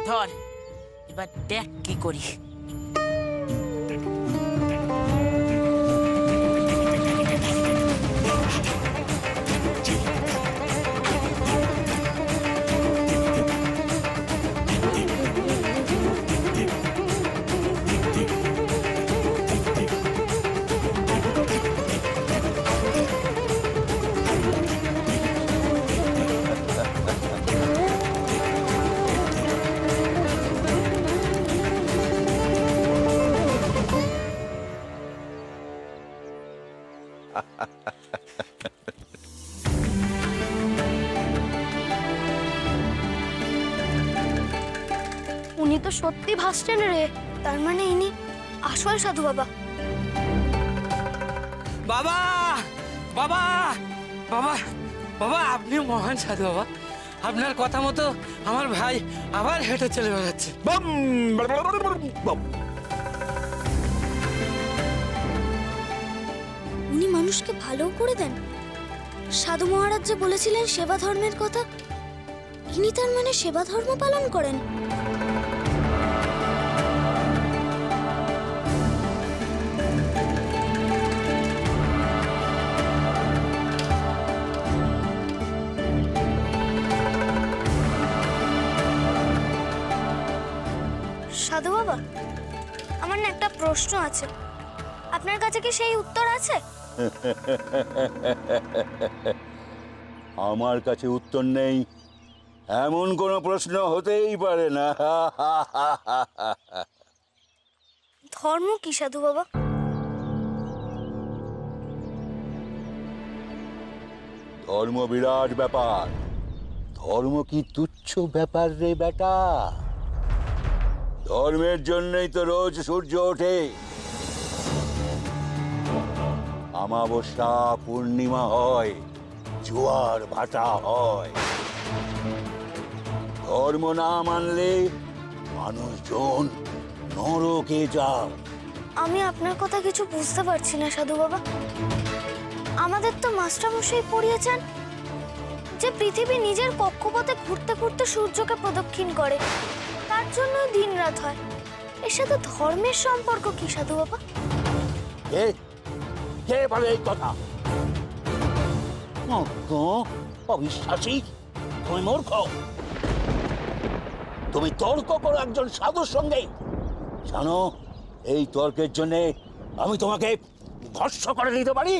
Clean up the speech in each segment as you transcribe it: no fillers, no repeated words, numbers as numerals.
ধর, এবার দেখ কি করি। উনি তো সত্যি ভাসছেন রে, তার মানে ইনি আসল সাধু বাবা। বাবা বাবা বাবা বাবা, আপনি মহান সাধু বাবা। আপনার কথা মতো আমার ভাই আবার হেঁটে চলে বেড়াচ্ছে। উনি মানুষকে ভালো করে দেন। সাধু মহারাজ যে বলেছিলেন সেবা ধর্মের কথা, ইনি তার মানে সেবা ধর্ম পালন করেন। সাধু বাবা, আমার না একটা প্রশ্ন আছে, আপনার কাছে কি সেই উত্তর আছে? আমার কাছে উত্তর নেই এমন কোনো প্রশ্ন হতেই পারে না। ধর্ম কি সাধু বাবা? ধর্ম বিরাট ব্যাপার। ধর্ম কি তুচ্ছ ব্যাপার রে বেটা? ধর্মের জন্যই তো রোজ সূর্য ওঠে, অমাবস্যা পূর্ণিমা হয়, জোয়ার ভাটা হয়। ধর্ম না মানলে মানুষজন নরকে যায়। আমি আপনার কথা কিছু বুঝতে পারছি না সাধু বাবা। আমাদের তো মাস্টারমশাই পড়িয়েছেন যে পৃথিবী নিজের কক্ষপথে ঘুরতে ঘুরতে সূর্যকে প্রদক্ষিণ করে, তার জন্য দিন রাত হয়। এর সাথে ধর্মের সম্পর্ক কি সাধু বাবা? কে বলে এই কথা? অবিশ্বাসী, তুমি মূর্খ। তুমি তর্ক করো একজন সাধুর সঙ্গে। জানো এই তর্কের জন্য আমি তোমাকে ভস্ম করে দিতে পারি।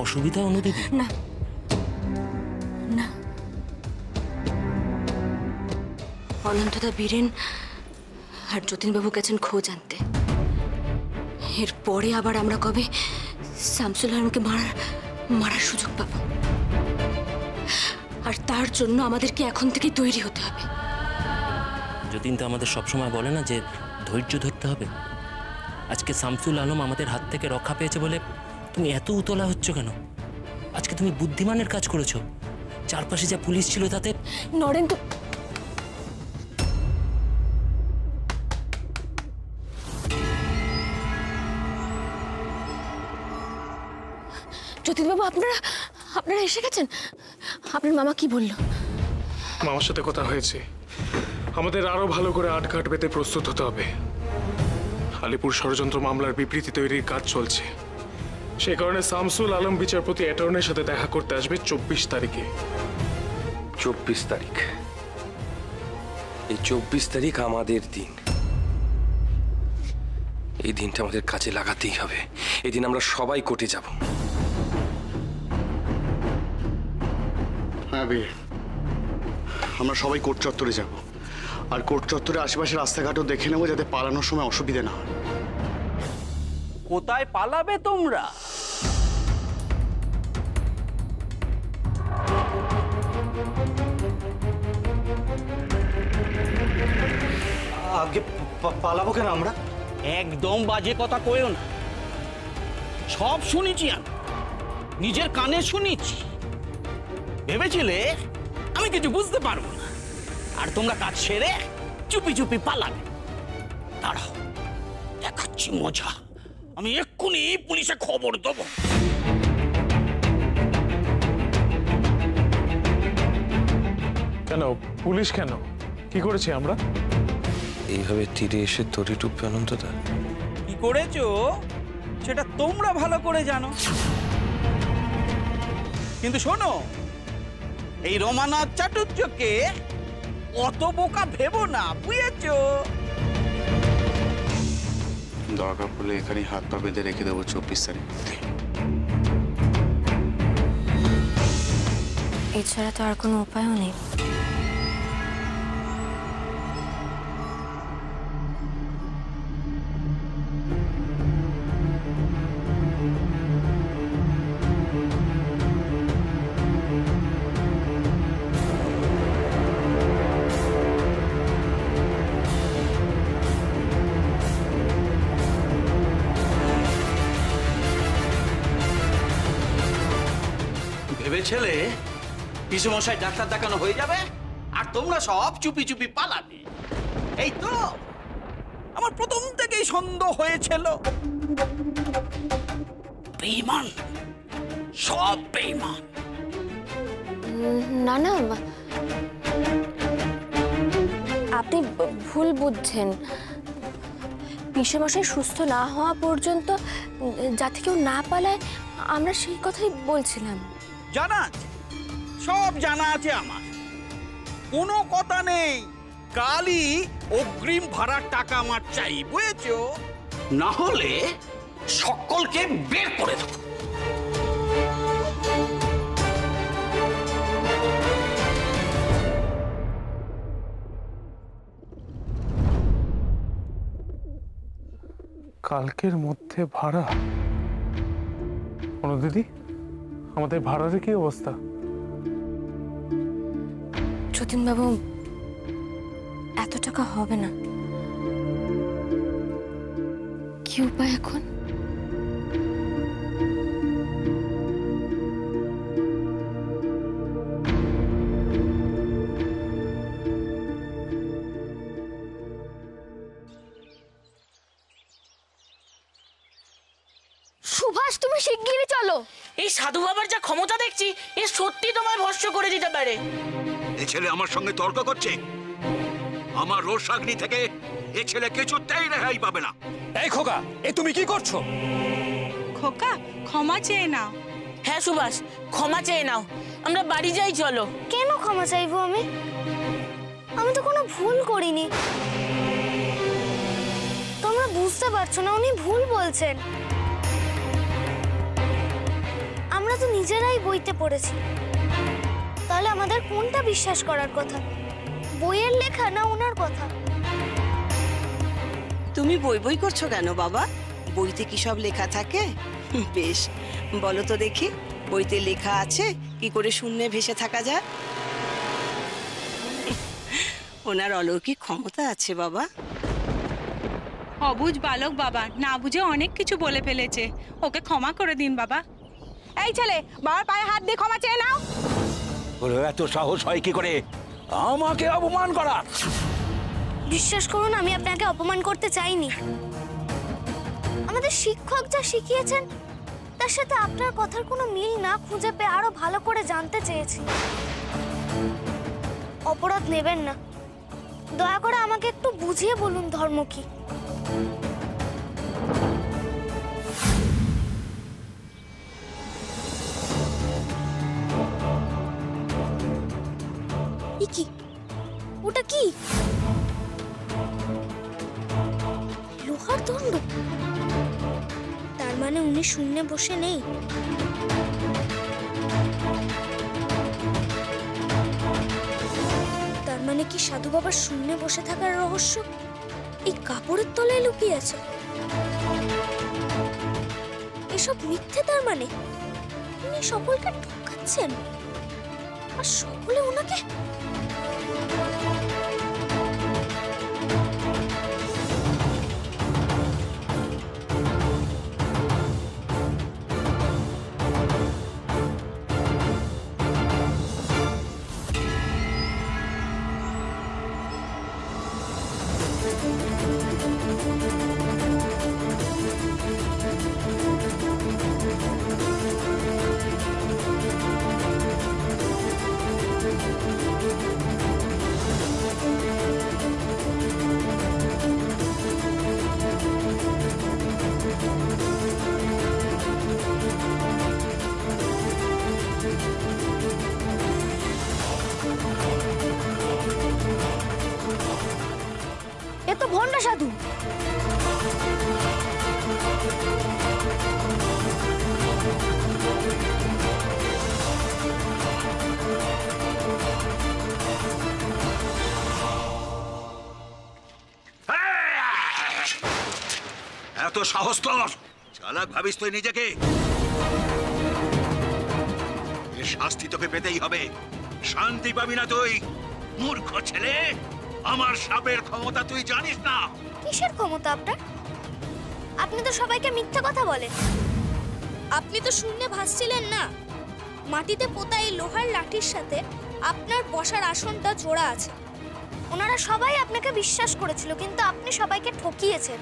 অসুবিধা অনুদিদি? না না, অনন্তদা, বীরেন আর যতীনবাবু গেছেন খোঁজ আনতে। এরপরে আবার আমরা কবে শামসুল আলমকে মারার সুযোগ পাবো? আর তার জন্য আমাদেরকে এখন থেকে তৈরি হতে হবে। যতীন তো আমাদের সবসময় বলে না যে ধৈর্য ধরতে হবে। আজকে শামসুল আলম আমাদের হাত থেকে রক্ষা পেয়েছে বলে তুমি এত উতলা হচ্ছ কেন? আজকে তুমি বুদ্ধিমানের কাজ করেছো। চারপাশে যা পুলিশ ছিল তাতে নরেন তো যতীনবাবু, আপনারা এসে গেছেন। আপনার মামা কি বলল? মামার সাথে কথা হয়েছে, আমাদের আরো ভালো করে আটঘাট পেতে প্রস্তুত হতে হবে। আলিপুর ষড়যন্ত্র মামলার বিবৃতি তৈরির কাজ চলছে। সেই কারণে শামসুল আলম বিচারপতি অ্যাটর্নির সাথে দেখা করতে আসবে 24 তারিখে। 24 তারিখ? এই 24 তারিখ আমাদের দিন। এই দিনটা আমাদের কাজে লাগাতেই হবে। এই দিন আমরা সবাই কোর্টে যাব। হ্যাঁ বীর, আমরা সবাই কোর্ট চত্বরে যাব, আর কোর্ট চত্বরে আশেপাশে রাস্তাঘাটও দেখে নেবো যাতে পালানোর সময় অসুবিধা না হয়। কোথায় পালাবে তোমরা? আগে পালাবো কেন আমরা? একদম বাজে কথা কইও না। সব শুনেছি আমি, নিজের কানে শুনেছি। ভেবেছিলে আমি কিছু বুঝতে পারবো না, আর তোমরা কাজ সেরে চুপি চুপি পালাবে। দাঁড়াও, দেখাচ্ছি মজা। আমি এক্ষুনি পুলিশে খবর দেবো। কেন পুলিশ কেন? কি করেছি আমরা? এইভাবে তীরে এসে তরি টুপবে অনন্তদা? কি করেছো সেটা তোমরা ভালো করে জানো, কিন্তু শোনো, এই রমানাথ চাটুর্যকে অত বোকা ভেবো না, বুঝেছো? দরকার পড়লে এখানে হাত পা বেঁধে রেখে দেবো 24 তারিখ মধ্যে। এছাড়া তো আর কোনো উপায়ও নেই। ভেবেছিলে পিসুমশাই ডাক্তার দেখানো হয়ে যাবে আর তোমরা সব চুপি চুপি পালাবে। এই তো আমার প্রথম থেকেই সন্দেহ হয়েছিল। বেঈমান, সব বেঈমান। না না, আপনি ভুল বুঝছেন। পিসেমশাই সুস্থ না হওয়া পর্যন্ত যাতে কেউ না পালায়, আমরা সেই কথাই বলছিলাম। জানা আছে, সব জানা আছে আমার, কোনো কথা নেই। কালই অগ্রিম ভাড়ার টাকা আমার চাই, বুঝেছো? না হলে সকলকে বের করে দেবো। কালকের মধ্যে ভাড়া? দিদি, আমাদের ভাড়ার কি অবস্থা? যতীন বাবু, এত টাকা হবে না। কি উপায় এখন? সুভাষ, তুমি শিগগিরই চলো। এই সাধু বাবার যা ক্ষমতা দেখছি, এ সত্যি তোমায় ভস্ম করে দিতে পারে। এ ছেলে আমার সঙ্গে তর্ক করছে। আমার রোষাগ্নি থেকে এ ছেলে কিছুতেই রেহাই পাবে না। এই খোকা, এ তুমি কি করছো? খোকা, ক্ষমা চেয়ে নাও। হ্যাঁ সুভাষ, ক্ষমা চেয়ে নাও। আমরা বাড়ি যাই, চলো। কেন ক্ষমা চাইবো আমি? আমি তো কোনো ভুল করিনি। তোমরা বুঝতে পারছো না, উনি ভুল বলছেন। আমরা তো নিজেরাই বইতে পড়েছি, তাহলে আমাদের কোনটা বিশ্বাস করার কথা? বইয়ের লেখা না ওনার কথা? তুমি বই বই করছো কেন বাবা? বইতে কি সব লেখা থাকে? বেশ, বলো তো দেখি, বইতে লেখা আছে কি করে শূন্যে ভেসে থাকা যায়? ওনার অলৌকিক ক্ষমতা আছে বাবা। অবুঝ বালক বাবা, না বুঝে অনেক কিছু বলে ফেলেছে, ওকে ক্ষমা করে দিন বাবা। এই ছেলে, বাবার পায়ে হাত দিয়ে ক্ষমা চেয়ে নাও। ওর এত সাহস হয় কি করে আমাকে অপমান করা? বিশ্বাস করুন, আমি আপনাকে অপমান করতে চাইনি। আমাদের শিক্ষক যা শিখিয়েছেন তার সাথে আপনার কথার কোনো মিল না খুঁজে পেয়ে আরো ভালো করে জানতে চেয়েছি। অপরাধ নেবেন না, দয়া করে আমাকে একটু বুঝিয়ে বলুন ধর্ম কি। কি ওটা? কি লোহার দণ্ড? তার মানে উনি শূন্যে বসে নেই। সাধু বাবার শূন্যে বসে থাকার রহস্য এই কাপড়ের তলায় লুকিয়ে আছে। এসব মিথ্যে, তার মানে উনি সকলকে ঠকাচ্ছেন আর সকলে ওনাকে। এ তো ভণ্ডা সাধু। এত সাহস তোর? চালাক ভাবিস তুই নিজেকে? এর শাস্তি তোকে পেতেই হবে, শান্তি পাবি না তুই। মূর্খ ছেলে, আমার সাপের ক্ষমতা তুই জানিস না। কিসের ক্ষমতা আপনার? আপনি তো সবাইকে মিথ্যা কথা বলেন। আপনি তো শূন্যে ভাসছিলেন না, মাটিতে পোতা এই লোহার লাঠির সাথে আপনার বসার আসনটা জোড়া আছে। ওনারা সবাই আপনাকে বিশ্বাস করেছিল, কিন্তু আপনি সবাইকে ঠকিয়েছেন।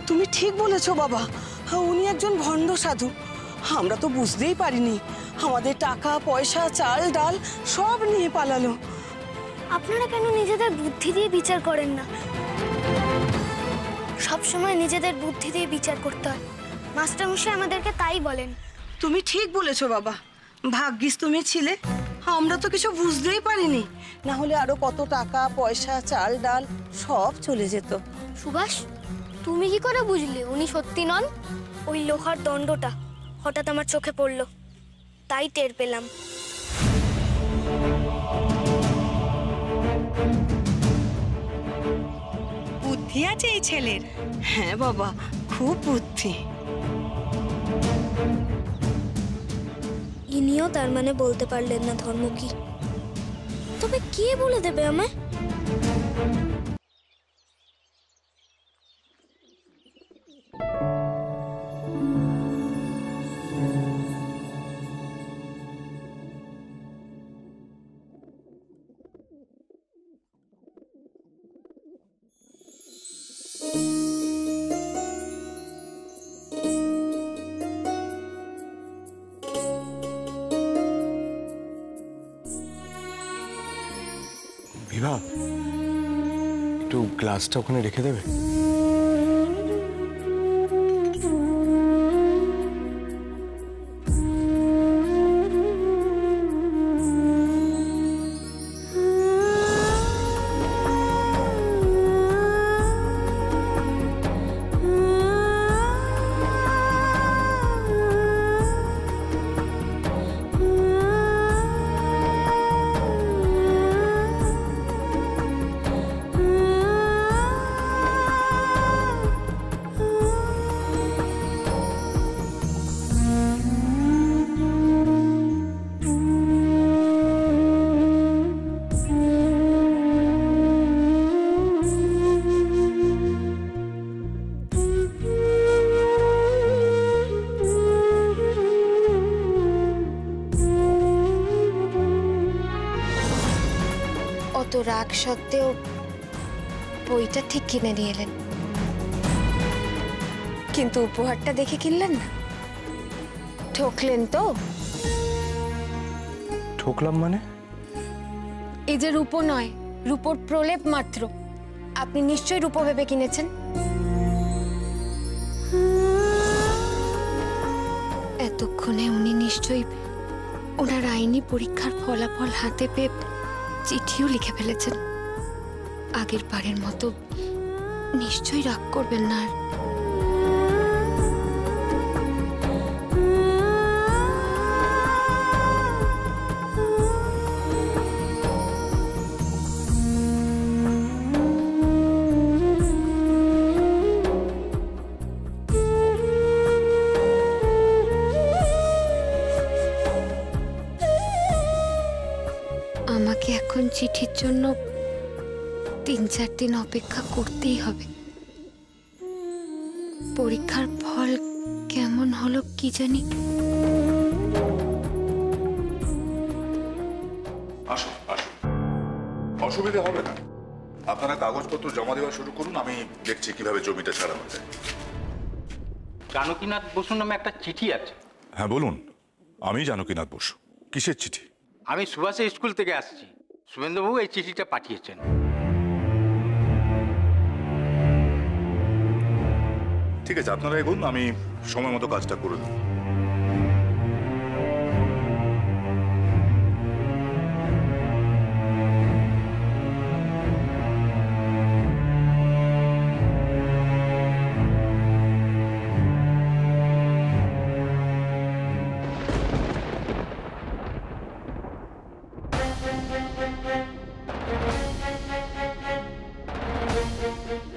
তুমি ঠিক বলেছো বাবা, উনি একজন ভণ্ড সাধু। আমরা তো বুঝতেই পারিনি, আমাদের টাকা পয়সা চাল ডাল সব নিয়ে পালালো। আপনারা কেন নিজেদের বুদ্ধি দিয়ে বিচার করেন না? সব সময় নিজেদের বুদ্ধি দিয়ে বিচার করতে হয়। মাস্টারমশাই আমাদেরকে তাই বলেন। তুমি ঠিক বলেছো বাবা, ভাগ্যিস তুমি ছিলে, আমরা তো কিছু বুঝতেই পারিনি, না হলে আরো কত টাকা পয়সা চাল ডাল সব চলে যেত। সুভাষ, তুমি কি করে বুঝলে উনি সত্যি নন? ওই লোহার দণ্ডটা হঠাৎ আমার চোখে পড়লো, তাই টের পেলাম। বুদ্ধি আছে এই ছেলের। হ্যাঁ বাবা, খুব বুদ্ধি। ইনিও তার মানে বলতে পারলেন না ধর্ম কি। তবে কে বলে দেবে আমায়? বিভা, একটু গ্লাসটা ওখানে রেখে দেবে? তো রাগ সত্ত্বেও বইটা ঠিক কিনে নিয়ে এলেন, কিন্তু উপহারটা দেখে কিনলেন না। ঠকলেন তো? ঠকলাম মানে? এই যে রূপো নয়, রূপোর প্রলেপ মাত্র। আপনি নিশ্চয়ই রূপো ভেবে কিনেছেন। এতক্ষণে উনি নিশ্চয়ই ওনার আইনি পরীক্ষার ফলাফল হাতে পেয়ে চিঠিও লিখে ফেলেছেন। আগের বারের মতো নিশ্চয়ই রাগ করবেন না আর। আমাকে এখন চিঠির জন্য 3-4 দিন অপেক্ষা করতেই হবে। পরীক্ষার ফল কেমন হলো কি জানি। আসুন আসুন, অসুবিধা হবে না। আপনারা কাগজপত্র জমা দেওয়া শুরু করুন, আমি দেখছি কিভাবে জমিটা ছাড়ানো যায়। জানকীনাথ বসুর নামে একটা চিঠি আছে। হ্যাঁ বলুন। আমি জানকীনাথ বসু। কিসের চিঠি? আমি সুভাষের স্কুল থেকে আসছি, শুভেন্দুবাবু এই চিঠিটা পাঠিয়েছেন। ঠিক আছে, আপনারা এগোন, আমি সময় মতো কাজটা করে দেব।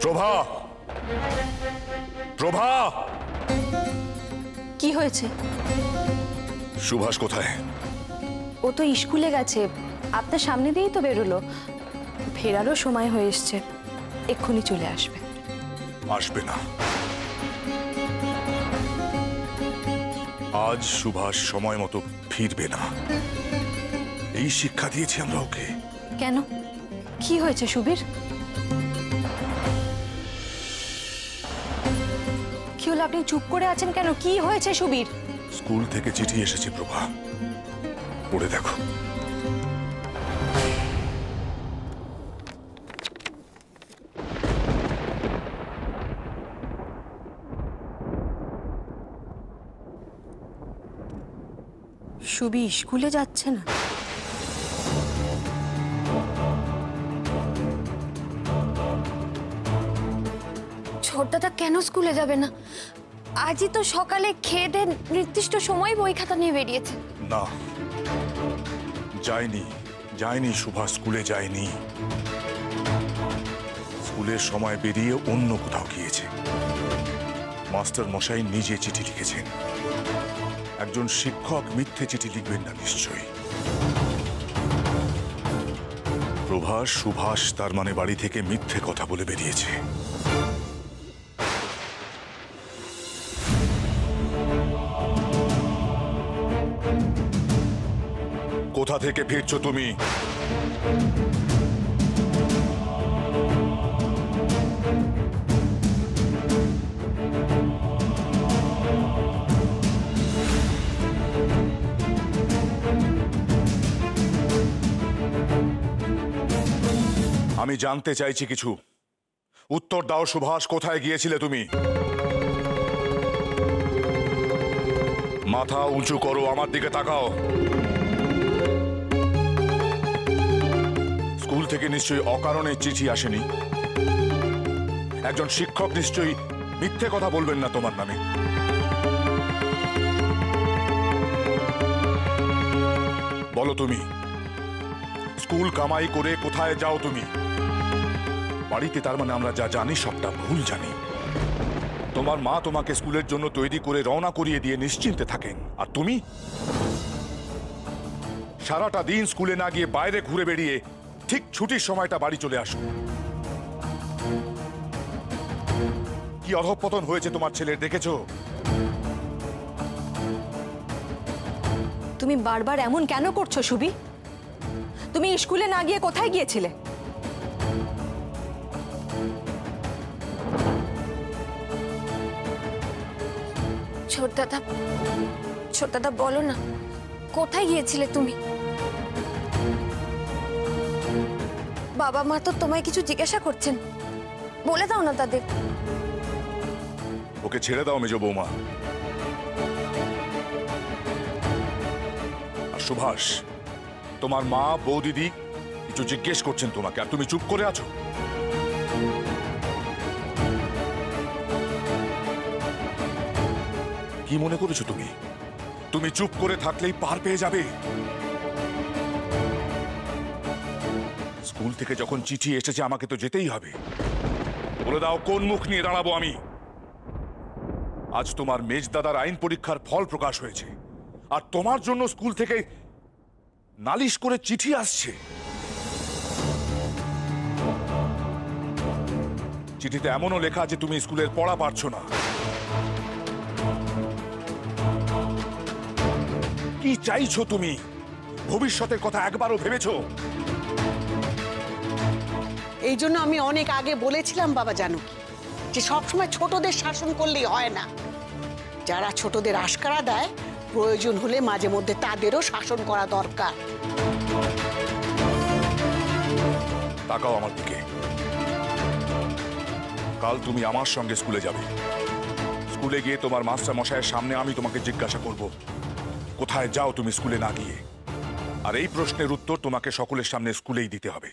প্রভা, প্রভা, কি হয়েছে? সুভাষ কোথায়? ও তো স্কুলে গেছে, আপনার সামনে দিয়েই তো বেরোলো। ফেরারও সময় হয়ে এসছে, এক্ষুনি চলে আসবে। আসবে না। আজ সুভাষ সময় মতো ফিরবে না, এই শিক্ষা দিয়েছি আমরা ওকে। কেন, কি হয়েছে সুবীর? কি হলো, আপনি চুপ করে আছেন কেন? কি হয়েছে সুবীর? স্কুল থেকে চিঠি এসেছে প্রভা, পড়ে দেখো। সুবি স্কুলে যাচ্ছে না? ছোটটা কেন স্কুলে যাবে না? আজই তো সকালে খেয়ে দিয়ে নির্দিষ্ট সময় বই খাতা নিয়ে বেরিয়েছে। না, যায়নি, যায়নি সুভাষ, স্কুলে যায়নি। স্কুলের সময় বেরিয়ে অন্য কোথাও গিয়েছে। মাস্টার মশাই নিজে চিঠি লিখেছেন। একজন শিক্ষক মিথ্যে চিঠি লিখবেন না নিশ্চয়ই। প্রভাস, সুভাষ তার মানে বাড়ি থেকে মিথ্যে কথা বলে বেরিয়েছে। কোথা থেকে ফিরছো তুমি? আমি জানতে চাইছি কিছু, উত্তর দাও সুভাষ, কোথায় গিয়েছিলে তুমি? মাথা উঁচু করো, আমার দিকে তাকাও। স্কুল থেকে নিশ্চয়ই অকারণে চিঠি আসেনি। একজন শিক্ষক নিশ্চয়ই মিথ্যে কথা বলবেন না তোমার নামে। বলো তুমি, স্কুল কামাই করে কোথায় যাও তুমি? বাড়িতে তার মানে আমরা যা জানি সবটা ভুল জানি। তোমার মা তোমাকে স্কুলের জন্য তৈরি করে রওনা করিয়ে দিয়ে নিশ্চিন্তে থাকেন, আর তুমি সারাটা দিন স্কুলে না গিয়ে বাইরে ঘুরে বেরিয়ে ঠিক ছুটির সময়টা বাড়ি চলে আসো। কি অধঃপতন হয়েছে তোমার ছেলের, দেখেছো? তুমি বারবার এমন কেন করছো সুবি? তুমি স্কুলে না গিয়ে কোথায় গিয়েছিলে? ছোট দাদা বলো না, কোথায় গিয়েছিলে তুমি? বাবা মা তো তোমায় কিছু জিজ্ঞাসা করছেন, বলে দাও না তাদের। ওকে ছেড়ে দাও মেজো বৌমা। সুভাষ, তোমার মা বৌদিদি কিছু জিজ্ঞেস করছেন তোমাকে, আর তুমি চুপ করে আছো। কি মনে করেছো তুমি? তুমি চুপ করে থাকলেই পার পেয়ে যাবে। স্কুল থেকে যখন চিঠি এসেছে আমাকে তো যেতেই হবে। বলে দাও কোন মুখ নিয়ে দাঁড়াবো আমি? আজ তোমার মেজদাদার আইন পরীক্ষার ফল প্রকাশ হয়েছে, আর তোমার জন্য স্কুল থেকে নালিশ করে চিঠি আসছে। চিঠিতে এমনও লেখা যে তুমি স্কুলের পড়া পারছো না। কি চাইছো তুমি? ভবিষ্যতের কথা একবারও ভেবেছো? এই জন্য আমি অনেক আগে বলেছিলাম বাবা জানকী, যে সবসময় ছোটদের শাসন করলেই হয় না। যারা ছোটদের আশকারা দেয়, প্রয়োজন হলে মাঝে মধ্যে তাদেরও শাসন করা দরকার। তাকাও আমার দিকে। কাল তুমি আমার সঙ্গে স্কুলে যাবে। স্কুলে গিয়ে তোমার মাস্টার মশাইয়ের সামনে আমি তোমাকে জিজ্ঞাসা করব, কোথায় যাও তুমি স্কুলে না গিয়ে? আর এই প্রশ্নের উত্তর তোমাকে সকলের সামনে স্কুলেই দিতে হবে।